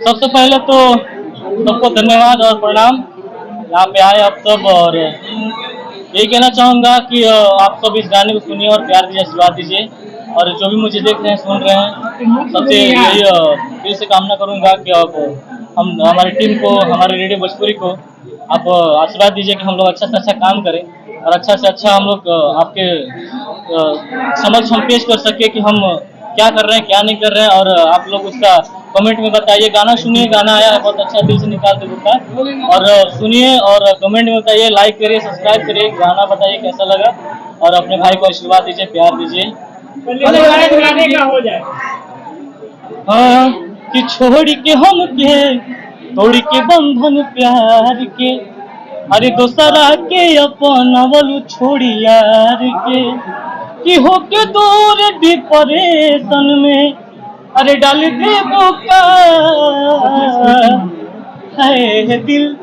सबसे पहले तो सबको धन्यवाद और प्रणाम, यहाँ पे आए आप सब। और यही कहना चाहूँगा कि आप सब इस गाने को सुनिए और प्यार दीजिए, आशीर्वाद दीजिए। और जो भी मुझे देख रहे हैं, सुन रहे हैं, सबसे यही दिल से कामना करूँगा कि अब हम हमारी टीम को, हमारे रेडियो भोजपुरी को आप आशीर्वाद दीजिए कि हम लोग अच्छा से अच्छा काम करें और अच्छा से अच्छा हम लोग आपके समक्ष हम पेश कर सके कि हम क्या कर रहे हैं, क्या नहीं कर रहे हैं। और आप लोग उसका कमेंट में बताइए। गाना सुनिए, गाना आया है बहुत अच्छा, दिल से निकाल के बोलता है। और सुनिए और कमेंट में बताइए, लाइक करिए, सब्सक्राइब करिए, गाना बताइए कैसा लगा। और अपने भाई को आशीर्वाद दीजिए, प्यार दीजिए। हो जाए हाँ कि छोड़ के हम के तोड़ के बंधन प्यार के, अरे दोसरा के अपनवलू छोड़ी यार के, कि होके दूर डिप्रेशन में अरे डाल दे बोका है दिल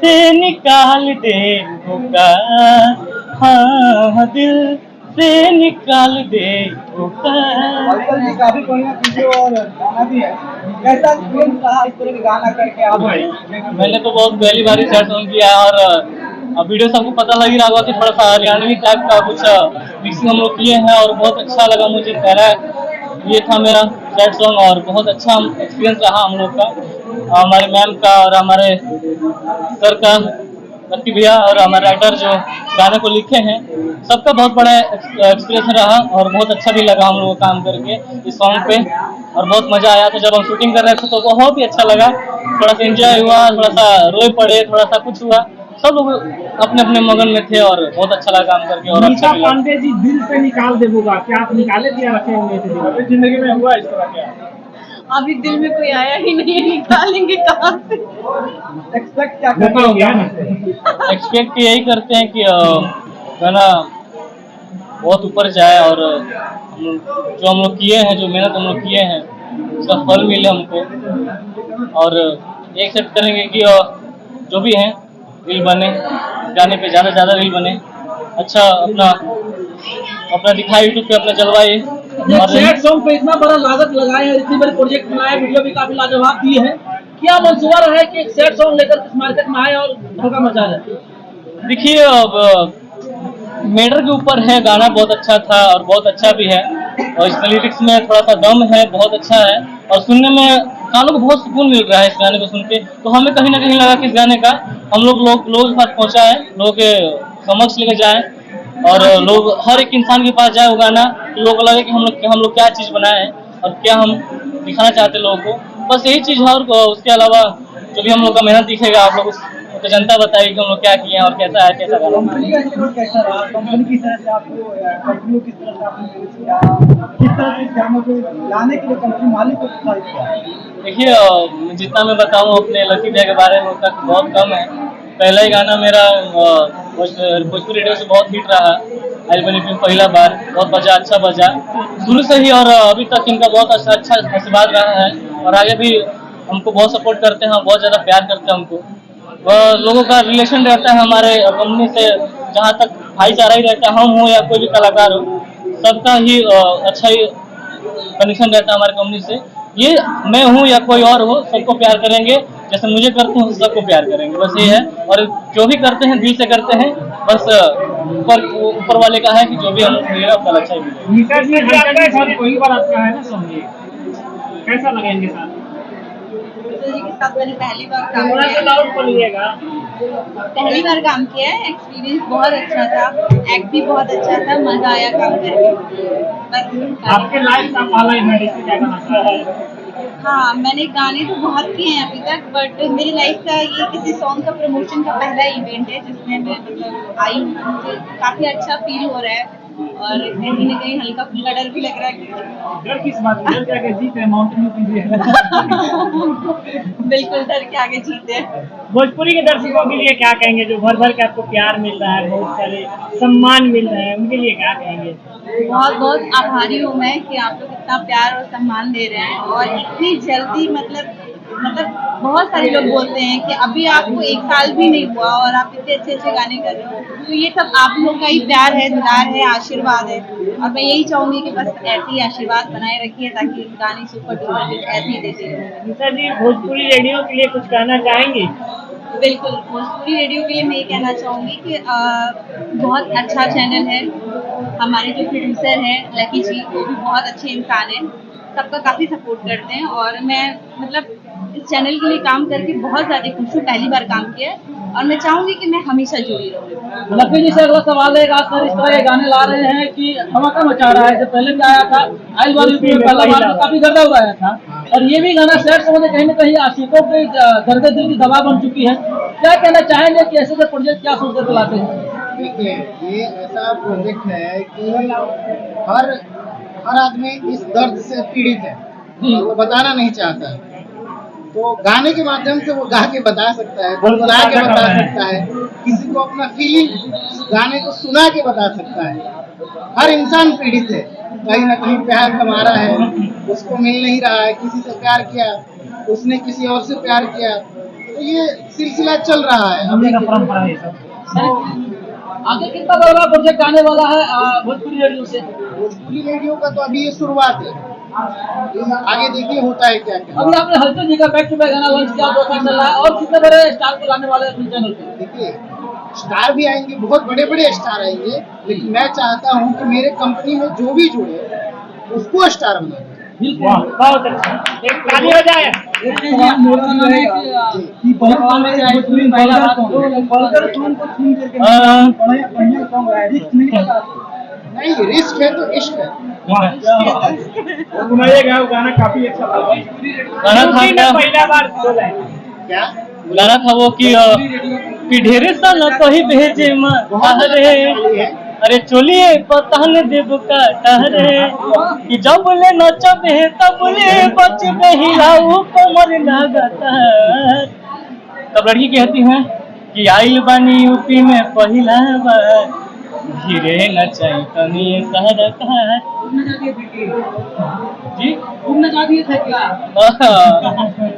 से निकाल दे बोका, हाँ दिल से निकाल दे बोका। आजकल जी काफी बढ़िया वीडियो और गाना भी है। कैसा एक्सपीरियंस रहा इस तरह के गाना करके आप? मैंने तो बहुत पहली बार ही सैड सॉन्ग किया है। और वीडियो सबको पता लग ही रहा होगा कि थोड़ा सा हरियाणवी टाइप का कुछ मिक्सिंग हम लोग किए हैं और बहुत अच्छा लगा मुझे। पहला ये था मेरा सैड सॉन्ग और बहुत अच्छा एक्सपीरियंस रहा हम लोग का, हमारे मैम का और हमारे सर का, लक्की भैया और हमारे राइटर जो गाने को लिखे हैं, सबका बहुत बड़ा एक्सपीरियंस रहा। और बहुत अच्छा भी लगा हम लोग को काम करके इस सॉन्ग पे। और बहुत मजा आया था जब हम शूटिंग कर रहे थे, तो बहुत ही अच्छा लगा। थोड़ा सा एंजॉय हुआ, थोड़ा सा रोए पड़े, थोड़ा सा कुछ हुआ, सब लोग अपने अपने मगन में थे और बहुत अच्छा लगा काम करके। और अच्छा भी लगा। पांडे जी दिल से निकाल दे बोगा, क्या आप निकाले दिया रखे होंगे थे जिंदगी में? हुआ इस तरह क्या? अभी दिल में कोई आया ही नहीं है, निकालेंगे कहाँ से? एक्सपेक्ट क्या करते हो गया ना? एक्सपेक्ट यही करते हैं कि गाना बहुत ऊपर जाए और जो हम लोग किए हैं, जो मेहनत हम लोग किए हैं, उसका फल मिले हमको। और ये एक्सेप्ट करेंगे कि जो भी हैं रील बने, गाने पे ज़्यादा से ज़्यादा रील बने, अच्छा अपना अपना दिखाए यूट्यूब पे, अपना जलवाए। और सैड सॉन्ग पे इतना बड़ा लागत लगाए हैं, इतनी बड़ी प्रोजेक्ट बनाए, वीडियो भी काफी लाजवाब दिए हैं। क्या मंसूबा रहा है कि एक सैड सॉन्ग लेकर इस मार्केट में आए और धोखा मचा रहे? देखिए अब मैटर के ऊपर है, गाना बहुत अच्छा था और बहुत अच्छा भी है। और इसमें लिरिक्स में थोड़ा सा दम है, बहुत अच्छा है। और सुनने में कानों को बहुत सुकून मिल रहा है इस गाने को सुन के। तो हमें कहीं ना कहीं लगा कि इस गाने का हम लोगों के पास पहुंचाए, लोगों के समक्ष लेके जाए और लोग, हर एक इंसान के पास जाए वो गाना, तो लोगों को लगे कि हम लोग क्या चीज़ बनाए हैं और क्या हम दिखाना चाहते हैं लोगों को। बस यही चीज़ है। और उसके अलावा जो भी हम लोग का मेहनत दिखेगा, आप लोग तो जनता बताएगी कि हम लोग क्या किए हैं और कैसा है, कैसा गाना। कंपनी का एक्सपीरियंस कैसा रहा? कंपनी की तरफ से आपको, कंपनी किस तरह से आपने मैनेज किया, किस तरह से इस गानों को लाने के लिए कंपनी मालिक को प्रोत्साहित किया? देखिए जितना मैं बताऊं अपने लकी भैया के बारे में उतना बहुत कम है। पहला ही गाना मेरा भोजपुरी रेडियो से बहुत हिट रहा। आई बनी फिल्म पहला बार बहुत बजा, अच्छा बजा शुरू से ही। और अभी तक इनका बहुत अच्छा आशीर्वाद रहा है और आगे भी हमको बहुत सपोर्ट करते हैं, बहुत ज़्यादा प्यार करते हैं हमको। लोगों का रिलेशन रहता है हमारे कंपनी से, जहाँ तक भाईचारा ही रहता है, हम हो या कोई भी कलाकार हो, सबका ही अच्छा ही कनेक्शन रहता है हमारे कंपनी से। ये मैं हूँ या कोई और हो, सबको प्यार करेंगे, जैसे मुझे करते हैं सबको प्यार करेंगे, बस ये है। और जो भी करते हैं दिल से करते हैं, बस ऊपर वाले का है कि जो भी हम मिलेगा फल अच्छा ही मिलेगा। कोई बार आपका है ना, समझिए कैसा लगा इनके साथ? जी के साथ मैंने पहली बार काम किया है। पहली बार काम किया है, एक्सपीरियंस बहुत अच्छा था, एक्ट भी बहुत अच्छा था, मजा आया काम करके। बस आपके लाइफ का पहला इवेंट, इसमें क्या कहना चाहेंगे? हाँ, मैंने गाने तो बहुत किए हैं अभी तक, बट मेरी लाइफ का ये किसी सॉन्ग का प्रमोशन का पहला इवेंट है जिसमें मैं मतलब आई हूँ। मुझे काफी अच्छा फील हो रहा है और कहीं ना कहीं हल्का फुल्का डर भी लग रहा है। डर किस बात का? डर क्या के जीत है, माउंटेन कीजिए। बिल्कुल डर के आगे जीते। भोजपुरी के दर्शकों के लिए क्या कहेंगे जो भर भर के आपको प्यार मिल रहा है, बहुत सारे सम्मान मिल रहे हैं, उनके लिए क्या कहेंगे? बहुत बहुत आभारी हूँ मैं कि आप लोग इतना प्यार और सम्मान दे रहे हैं और इतनी जल्दी मतलब बहुत सारे लोग बोलते हैं कि अभी आपको 1 साल भी नहीं हुआ और आप इतने अच्छे अच्छे गाने कर रहे हो, तो ये सब आप लोगों का ही प्यार है, दुलार है, आशीर्वाद है। और मैं यही चाहूंगी कि बस ऐसे ही आशीर्वाद बनाए रखिए ताकि गाने सुपर डुपर हिट ऐसे ही देते रहें। गीता जी, भोजपुरी रेडियो के लिए कुछ कहना चाहेंगी? बिल्कुल, भोजपुरी रेडियो के लिए मैं ये कहना चाहूँगी कि बहुत अच्छा चैनल है। हमारे जो प्रोड्यूसर हैं लकी जी, वो भी बहुत अच्छे इंसान हैं, सबका काफ़ी सपोर्ट करते हैं और मैं मतलब इस चैनल के लिए काम करके बहुत ज़्यादा खुश हूँ। पहली बार काम किया है और मैं चाहूँगी कि मैं हमेशा जुड़ी रहूँ। लकी जी से अगला सवाल है, आज सर इस तरह के गाने ला रहे हैं कि धमाका मचा रहा है। जब पहले भी आया था आइल वाली यूपी में पहला बार तो काफी गर्दा उड़ाया था, और ये भी गाना सैड सॉन्ग में कहीं ना कहीं आशिकों के दर्द दिल की दवा बन चुकी है। क्या कहना चाहेंगे कि ऐसे प्रोजेक्ट क्या सोचकर चलाते हैं? देखिए, ये ऐसा प्रोजेक्ट है कि हर हर आदमी इस दर्द से पीड़ित है, वो बताना नहीं चाहता है, तो गाने के माध्यम से वो गा के बता सकता है, गुनगुना के बता सकता है, किसी को अपना फीलिंग गाने को सुना के बता सकता है। हर इंसान पीड़ित है, कहीं ना कहीं प्यार कमा रहा है, उसको मिल नहीं रहा है, किसी से प्यार किया, उसने किसी और से प्यार किया, तो ये सिलसिला चल रहा है अभी का परंपरा है सब। आगे कितना बड़ा प्रोजेक्ट आने वाला है भोजपुरी रेडियो से? भोजपुरी रेडियो का तो अभी ये शुरुआत है, आगे देखिए होता है क्या क्या। अभी आपने हल्के जी का बैक टू बैक गाना लॉन्च किया, 2 साल चल रहा है, और कितने बड़े स्टार को लाने वाले हैं अपने चैनल पे? देखिए, स्टार भी आएंगे, बहुत बड़े बड़े स्टार आएंगे, लेकिन मैं चाहता हूँ कि मेरे कंपनी में जो भी जुड़े उसको स्टार बना दे। बहुत अच्छा, एक ताली हो जाए। नहीं, रिस्क है तो इश्क है। गाना काफी अच्छा था। पहला बार बोला है क्या गाना था वो कि ढेरे साल कही भेजे रे, अरे चोलिए पता न देव का टहरे, कि जब बोले नचब है तब बोले बच हिलाऊ कमर लगाता है। तब लड़की कहती है कि आइल बानी यूपी में पहिला बार, धीरे नचाई तनी सहरा का जी घूमने जा दिए थे क्या?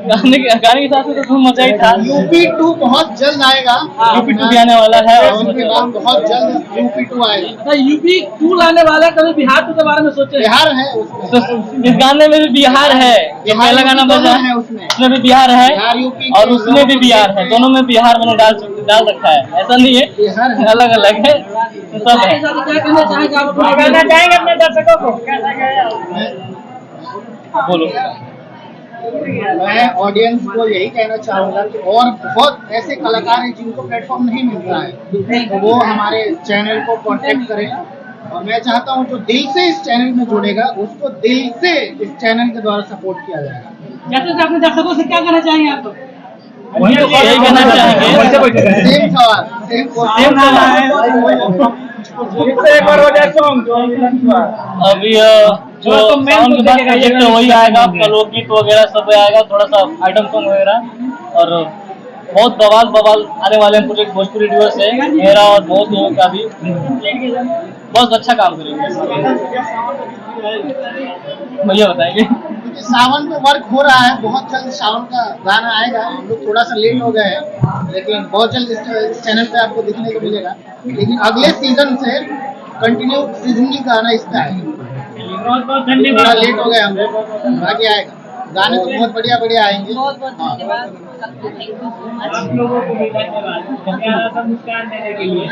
गाने के साथ तो धूम मचा ही था। यूपी 2 बहुत जल्द आएगा, यूपी 2 भी आने वाला है और उसके बाद बहुत जल्द यूपी 2 आएगा। यूपी 2 लाने वाला, कभी बिहार 2 के बारे में सोचे? बिहार है उसमें, तो इस गाने में भी बिहार है, जो पहला गाना बजा है उसमें भी बिहार है बिहार यूपी और उसमें भी बिहार है, दोनों में बिहार मैंने डाल रखा है, ऐसा नहीं है, बिहार है। अलग अलग है, सब है। क्या कहना चाहेंगे आप? कहना चाहेंगे अपने दर्शकों को? कैसा गया? बोलो। मैं ऑडियंस को यही कहना चाहूंगा कि और बहुत ऐसे कलाकार हैं जिनको प्लेटफॉर्म नहीं मिल रहा है, तो वो हमारे चैनल को कांटेक्ट करें, और मैं चाहता हूं जो दिल से इस चैनल में जुड़ेगा उसको दिल से इस चैनल के द्वारा सपोर्ट किया जाएगा। जैसे अपने दर्शकों से क्या कहना चाहेंगे आप? यही कहना चाहेंगे, सेम सवाल, सेम सवाल अभी जो साउंड के बाद प्रोजेक्ट है वही आएगा, आपका लोकगीत वगैरह सब आएगा, थोड़ा सा आइटम सॉन्ग वगैरह, और बहुत बवाल आने वाले हैं प्रोजेक्ट भोजपुरी रेडियो से, मेरा और बहुत लोगों का भी बहुत अच्छा काम करेंगे। भैया बताएंगे। क्योंकि सावन में वर्क हो रहा है, बहुत जल्द सावन का गाना आएगा, हम लोग थोड़ा सा लेट हो गए हैं, लेकिन बहुत जल्द इस चैनल पे आपको देखने को मिलेगा, लेकिन अगले सीजन से कंटिन्यू सीजनली गाना इसका है। थोड़ा लेट हो गए हम लोग, बाकी आएगा, गाने तो बहुत बढ़िया आएंगे। बहुत धन्यवाद सबको, थैंक यू सो मच। आप लोगों को भी धन्यवाद मुस्कान देने के लिए।